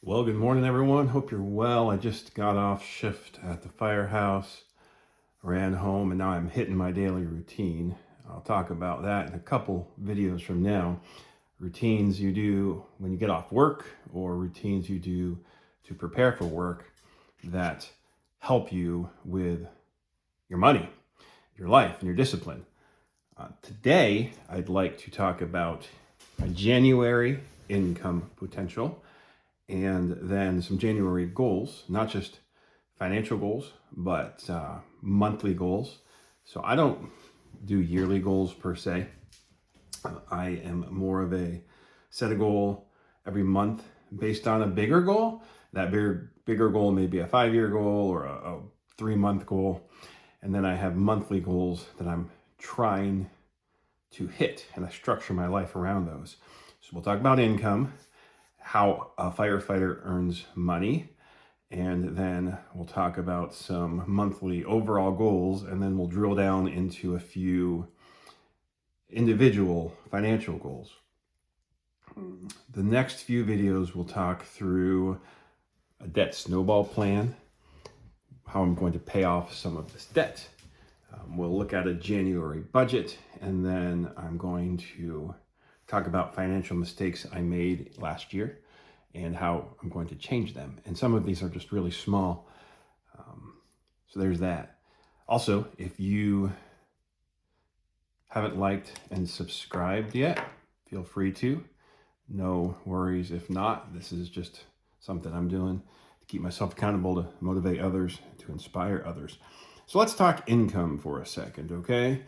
Well, good morning, everyone. Hope you're well. I just got off shift at the firehouse, ran home, and now I'm hitting my daily routine. I'll talk about that in a couple videos from now. Routines you do when you get off work, or routines you do to prepare for work that help you with your money, your life, and your discipline. Today, I'd like to talk about a January income potential and then some January goals, not just financial goals, but monthly goals. So I don't do yearly goals per se. I am more of set a goal every month based on a bigger goal. That bigger goal may be a 5-year goal or a 3-month goal. And then I have monthly goals that I'm trying to hit, and I structure my life around those. So we'll talk about income, how a firefighter earns money, and then we'll talk about some monthly overall goals, and then we'll drill down into a few individual financial goals. The next few videos we'll talk through a debt snowball plan, how I'm going to pay off some of this debt. We'll look at a January budget, and then I'm going to talk about financial mistakes I made last year and how I'm going to change them. And some of these are just really small. So there's that. Also, if you haven't liked and subscribed yet, feel free to. No worries if not. This is just something I'm doing to keep myself accountable, to motivate others, to inspire others. So let's talk income for a second, okay?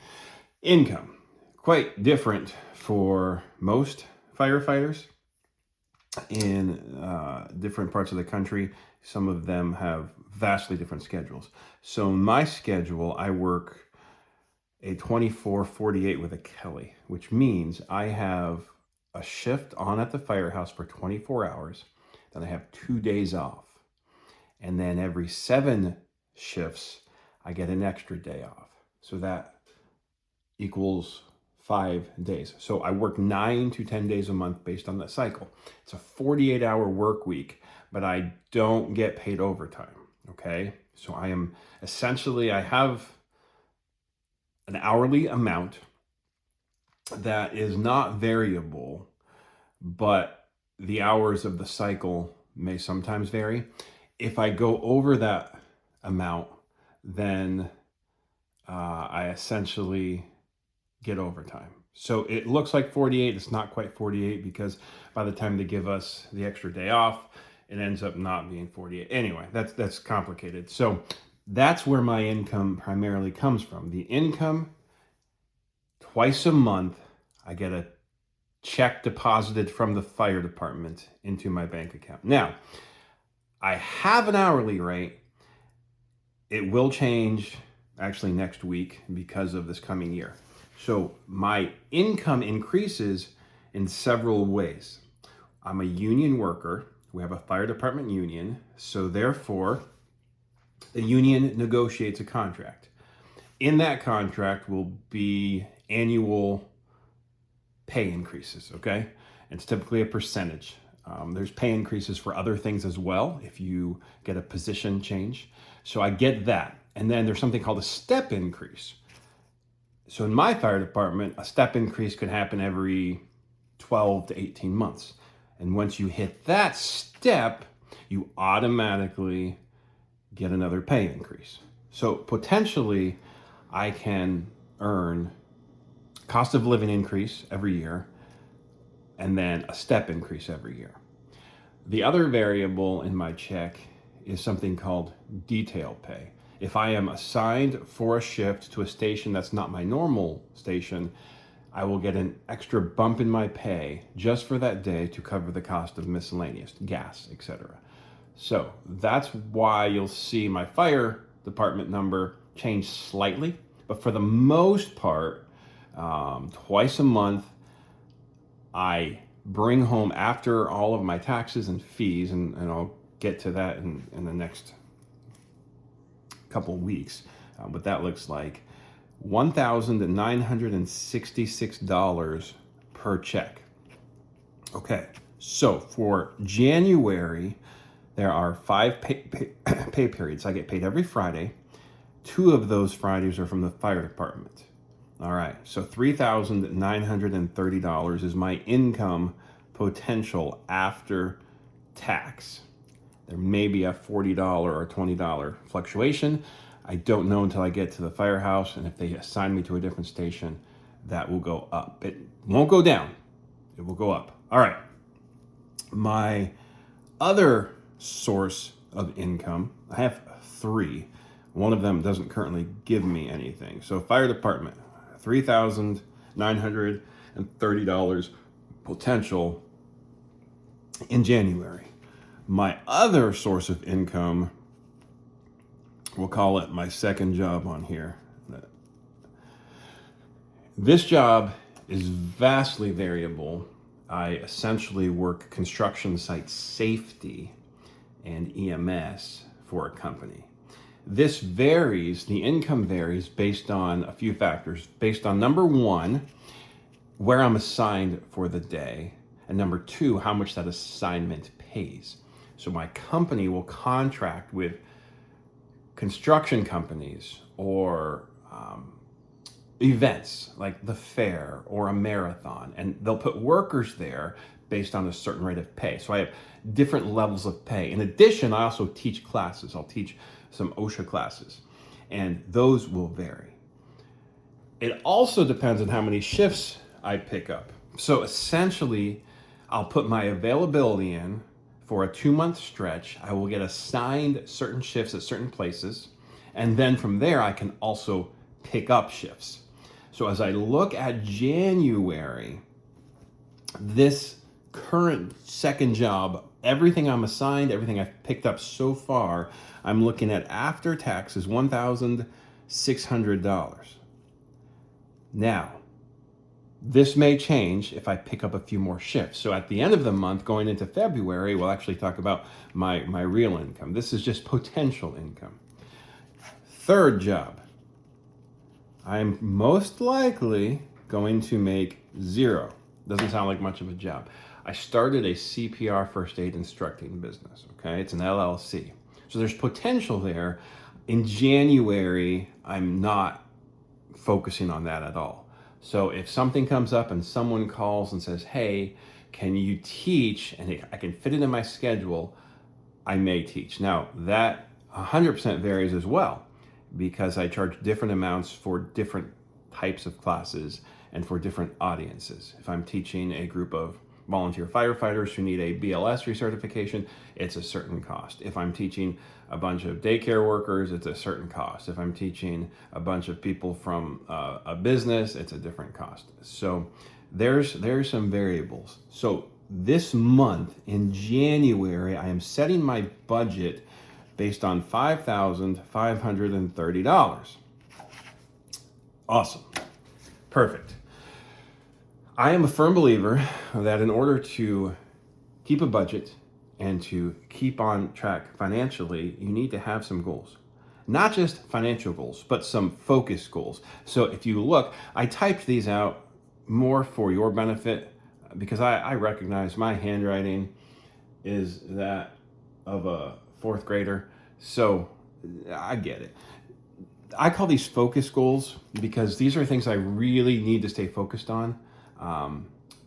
Income, quite different for most firefighters in different parts of the country. Some of them have vastly different schedules. So my schedule, I work a 24/48 with a Kelly, which means I have a shift on at the firehouse for 24 hours, then I have 2 days off. And then every 7 shifts, I get an extra day off. So that equals 5 days. So I work 9 to 10 days a month based on that cycle. It's a 48-hour work week, but I don't get paid overtime, okay? So I have an hourly amount that is not variable, but the hours of the cycle may sometimes vary. If I go over that amount, then I essentially get overtime. So it looks like 48. It's not quite 48 because by the time they give us the extra day off, it ends up not being 48. Anyway, that's complicated. So that's where my income primarily comes from. The income, twice a month, I get a check deposited from the fire department into my bank account. Now, I have an hourly rate. It will change actually next week because of this coming year. So my income increases in several ways. I'm a union worker. We have a fire department union. So therefore, the union negotiates a contract. In that contract will be annual pay increases, okay? It's typically a percentage. There's pay increases for other things as well if you get a position change. So I get that. And then there's something called a step increase. So in my fire department, a step increase could happen every 12 to 18 months. And once you hit that step, you automatically get another pay increase. So potentially I can earn cost of living increase every year and then a step increase every year. The other variable in my check is something called detail pay. If I am assigned for a shift to a station that's not my normal station, I will get an extra bump in my pay just for that day to cover the cost of miscellaneous, gas, etc. So that's why you'll see my fire department number change slightly, but for the most part, twice a month, I bring home, after all of my taxes and fees, and I'll get to that in the next couple weeks, what that looks like, $1,966 per check. Okay, So for January, there are 5 pay periods. I get paid every Friday. 2 of those Fridays are from the fire department. All right, so $3,930 is my income potential after tax. There may be a $40 or $20 fluctuation. I don't know until I get to the firehouse, and if they assign me to a different station, that will go up. It won't go down, it will go up. All right, my other source of income, I have 3. One of them doesn't currently give me anything. So fire department, $3,930 potential in January. My other source of income, we'll call it my second job on here. This job is vastly variable. I essentially work construction site safety and EMS for a company. This varies, the income varies based on a few factors. Based on number 1, where I'm assigned for the day, and number 2, how much that assignment pays. So my company will contract with construction companies or events like the fair or a marathon, and they'll put workers there based on a certain rate of pay. So I have different levels of pay. In addition, I also teach classes. I'll teach some OSHA classes, and those will vary. It also depends on how many shifts I pick up. So essentially, I'll put my availability in for a 2-month stretch. I will get assigned certain shifts at certain places, and then from there, I can also pick up shifts. So as I look at January, this current second job, everything I'm assigned, everything I've picked up so far, I'm looking at after taxes $1,600. Now, this may change if I pick up a few more shifts. So at the end of the month, going into February, we'll actually talk about my real income. This is just potential income. Third job, I'm most likely going to make 0. Doesn't sound like much of a job. I started a CPR first aid instructing business, okay? It's an LLC. So there's potential there. In January, I'm not focusing on that at all. So if something comes up and someone calls and says, hey, can you teach? And I can fit it in my schedule, I may teach. Now, that 100% varies as well, because I charge different amounts for different types of classes and for different audiences. If I'm teaching a group of volunteer firefighters who need a BLS recertification, it's a certain cost. If I'm teaching a bunch of daycare workers, it's a certain cost. If I'm teaching a bunch of people from a business, it's a different cost. So there's some variables. So this month in January, I am setting my budget based on $5,530. Awesome. Perfect. I am a firm believer that in order to keep a budget and to keep on track financially, you need to have some goals. Not just financial goals, but some focus goals. So if you look, I typed these out more for your benefit because I recognize my handwriting is that of a 4th grader. So I get it. I call these focus goals because these are things I really need to stay focused on.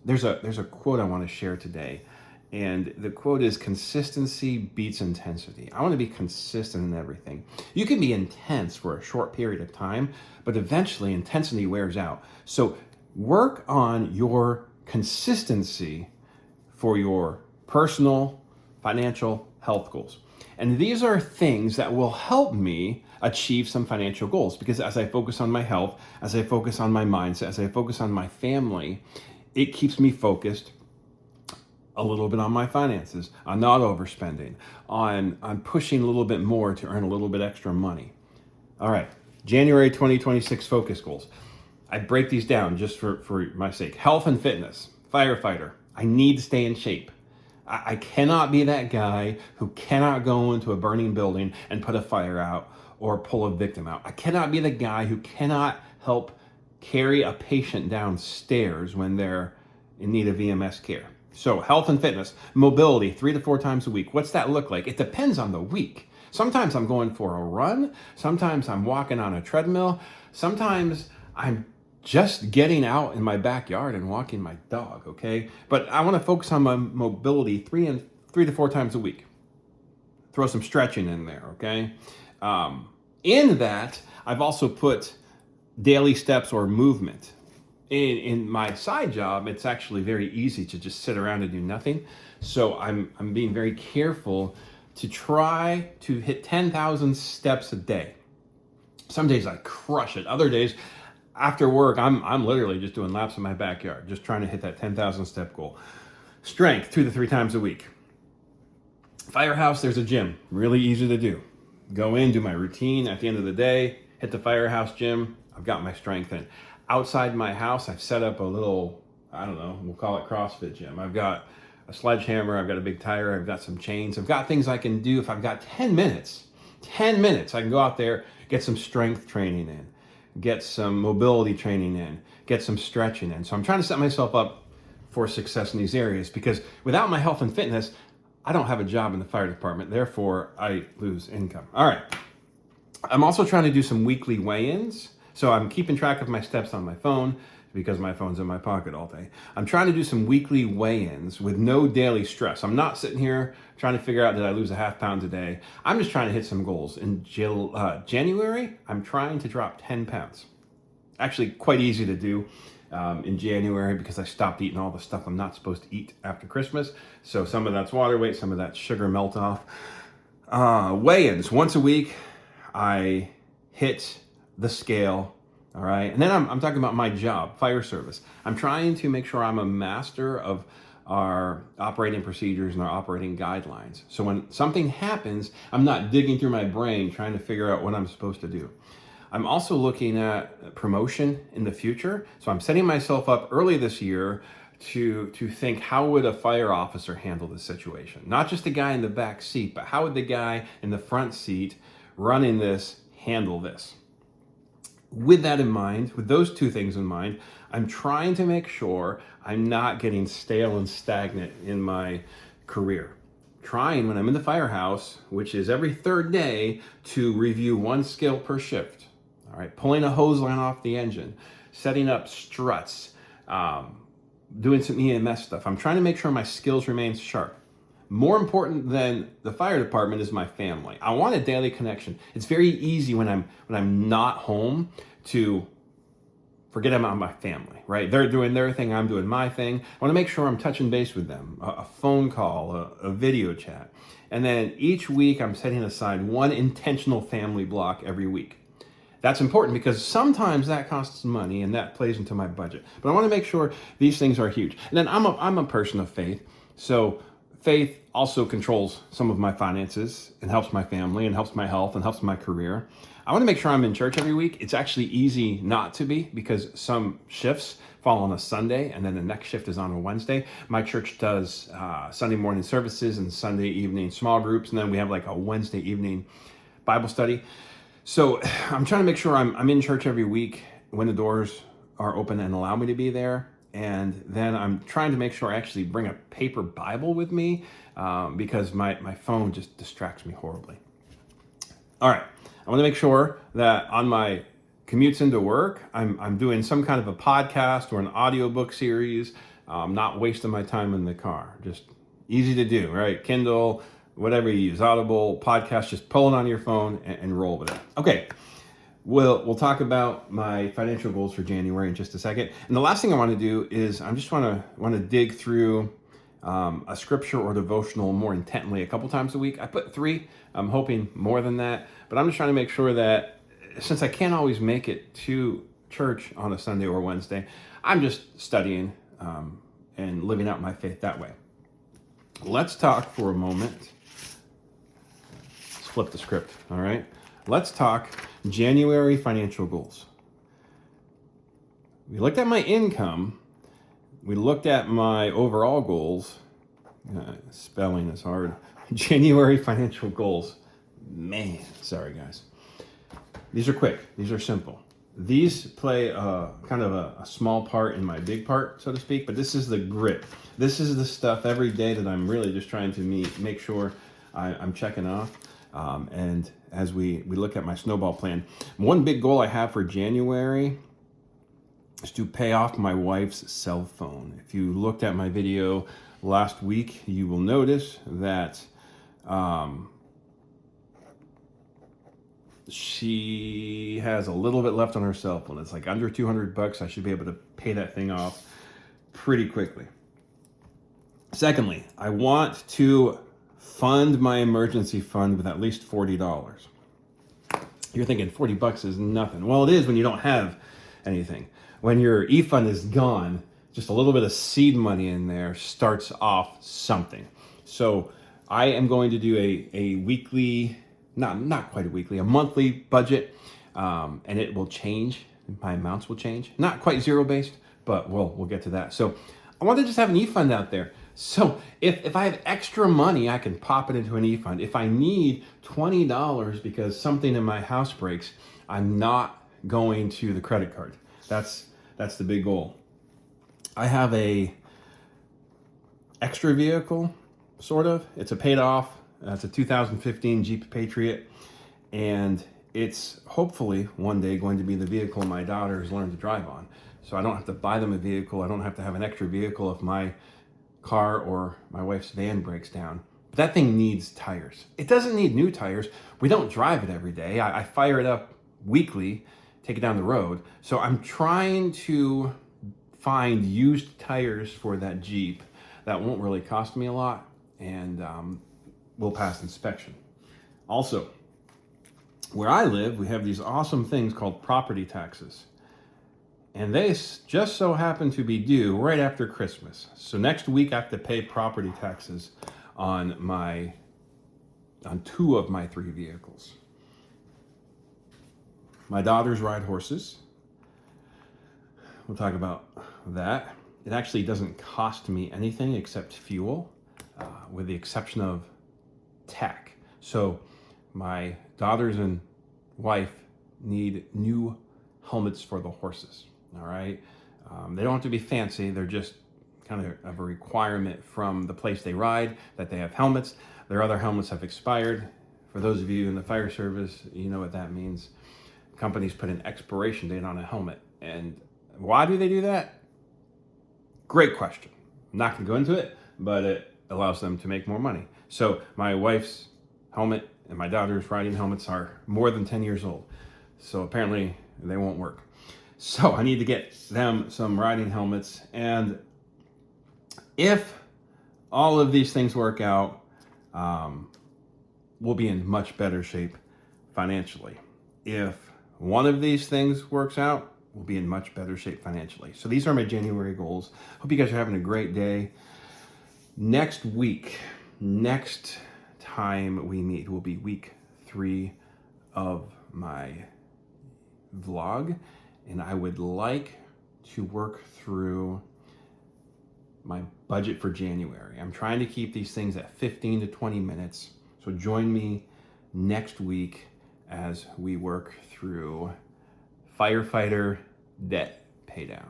There's a quote I want to share today, and the quote is, consistency beats intensity. I want to be consistent in everything. You can be intense for a short period of time, but eventually intensity wears out. So work on your consistency for your personal, financial, health goals. And these are things that will help me achieve some financial goals, because as I focus on my health, as I focus on my mindset, as I focus on my family, it keeps me focused a little bit on my finances, on not overspending, on pushing a little bit more to earn a little bit extra money. All right, January 2026 focus goals. I break these down just for my sake. Health and fitness, firefighter. I need to stay in shape. I cannot be that guy who cannot go into a burning building and put a fire out or pull a victim out. I cannot be the guy who cannot help carry a patient downstairs when they're in need of EMS care. So health and fitness, mobility, 3 to 4 times a week. What's that look like? It depends on the week. Sometimes I'm going for a run. Sometimes I'm walking on a treadmill. Sometimes I'm just getting out in my backyard and walking my dog, okay? But I want to focus on my mobility 3 to 4 times a week. Throw some stretching in there, okay? In that, I've also put daily steps or movement. In my side job, it's actually very easy to just sit around and do nothing. So I'm being very careful to try to hit 10,000 steps a day. Some days I crush it. Other days, after work, I'm literally just doing laps in my backyard, just trying to hit that 10,000 step goal. Strength, 2 to 3 times a week. Firehouse, there's a gym, really easy to do. Go in, do my routine at the end of the day, hit the Firehouse gym. I've got my strength in. Outside my house, I've set up a little, I don't know, we'll call it CrossFit gym. I've got a sledgehammer, I've got a big tire, I've got some chains, I've got things I can do. If I've got 10 minutes, I can go out there, get some strength training in, get some mobility training in, get some stretching in. So I'm trying to set myself up for success in these areas, because without my health and fitness, I don't have a job in the fire department. Therefore, I lose income. All right. I'm also trying to do some weekly weigh-ins. So I'm keeping track of my steps on my phone because my phone's in my pocket all day. I'm trying to do some weekly weigh-ins with no daily stress. I'm not sitting here trying to figure out, did I lose a half pound a day? I'm just trying to hit some goals. In January, I'm trying to drop 10 pounds. Actually, quite easy to do in January because I stopped eating all the stuff I'm not supposed to eat after Christmas. So some of that's water weight, some of that's sugar melt off. Weigh-ins, once a week, I hit the scale, all right? And then I'm talking about my job, fire service. I'm trying to make sure I'm a master of our operating procedures and our operating guidelines. So when something happens, I'm not digging through my brain trying to figure out what I'm supposed to do. I'm also looking at promotion in the future. So I'm setting myself up early this year to think, how would a fire officer handle this situation? Not just the guy in the back seat, but how would the guy in the front seat running this handle this? With that in mind, with those two things in mind, I'm trying to make sure I'm not getting stale and stagnant in my career. Trying, when I'm in the firehouse, which is every third day, to review one skill per shift. All right, pulling a hose line off the engine, setting up struts, doing some EMS stuff. I'm trying to make sure my skills remain sharp. More important than the fire department is my family. I want a daily connection. It's very easy when I'm not home to forget about my family, right? They're doing their thing, I'm doing my thing. I want to make sure I'm touching base with them, a phone call, a video chat. And then each week I'm setting aside one intentional family block every week. That's important because sometimes that costs money and that plays into my budget. But I want to make sure these things are huge. And then I'm a person of faith. So faith also controls some of my finances and helps my family and helps my health and helps my career. I want to make sure I'm in church every week. It's actually easy not to be because some shifts fall on a Sunday and then the next shift is on a Wednesday. My church does Sunday morning services and Sunday evening small groups, and then we have like a Wednesday evening Bible study. So I'm trying to make sure I'm in church every week when the doors are open and allow me to be there. And then I'm trying to make sure I actually bring a paper Bible with me because my phone just distracts me horribly. All right, I want to make sure that on my commutes into work, I'm doing some kind of a podcast or an audiobook series. I'm not wasting my time in the car. Just easy to do, right? Kindle, whatever you use, Audible, podcast, just pull it on your phone and roll with it. Okay. We'll talk about my financial goals for January in just a second. And the last thing I want to do is I just want to dig through a scripture or devotional more intently a couple times a week. I put 3. I'm hoping more than that. But I'm just trying to make sure that since I can't always make it to church on a Sunday or Wednesday, I'm just studying and living out my faith that way. Let's talk for a moment. Let's flip the script, all right? Let's talk January financial goals. We looked at my income. We looked at my overall goals. Spelling is hard. January financial goals. Man, sorry guys. These are quick. These are simple. These play kind of a small part in my big part, so to speak, but this is the grit. This is the stuff every day that I'm really just trying to make sure I'm checking off. And as we look at my snowball plan, one big goal I have for January is to pay off my wife's cell phone. If you looked at my video last week, you will notice that she has a little bit left on her cell phone. It's like under $200. I should be able to pay that thing off pretty quickly. Secondly, I want to fund my emergency fund with at least $40. You're thinking $40 is nothing. Well, it is when you don't have anything. When your e-fund is gone, just a little bit of seed money in there starts off something. So I am going to do a weekly, not quite a weekly, a monthly budget, and it will change. My amounts will change. Not quite zero based, but we'll get to that. So I want to just have an e-fund out there. So if I have extra money, I can pop it into an e-fund. If I need $20 because something in my house breaks, I'm not going to the credit card. That's the big goal. I have a extra vehicle, sort of. It's a paid off. It's a 2015 Jeep Patriot, and it's hopefully one day going to be the vehicle my daughters learn to drive on. So I don't have to buy them a vehicle. I don't have to have an extra vehicle if my car or my wife's van breaks down. But that thing needs tires. It doesn't need new tires. We don't drive it every day. I fire it up weekly, take it down the road. So I'm trying to find used tires for that Jeep that won't really cost me a lot and will pass inspection. Also, where I live, we have these awesome things called property taxes. And they just so happen to be due right after Christmas. So next week I have to pay property taxes on two of my 3 vehicles. My daughters ride horses. We'll talk about that. It actually doesn't cost me anything except fuel, with the exception of tack. So my daughters and wife need new helmets for the horses. All right. They don't have to be fancy. They're just kind of a requirement from the place they ride that they have helmets. Their other helmets have expired. For those of you in the fire service, you know what that means. Companies put an expiration date on a helmet. And why do they do that? Great question. I'm not going to go into it, but it allows them to make more money. So my wife's helmet and my daughter's riding helmets are more than 10 years old. So apparently they won't work. So I need to get them some riding helmets. And if all of these things work out, we'll be in much better shape financially. If one of these things works out, we'll be in much better shape financially. So these are my January goals. Hope you guys are having a great day. Next time we meet will be week 3 of my vlog. And I would like to work through my budget for January. I'm trying to keep these things at 15 to 20 minutes. So join me next week as we work through Firefighter debt paydown.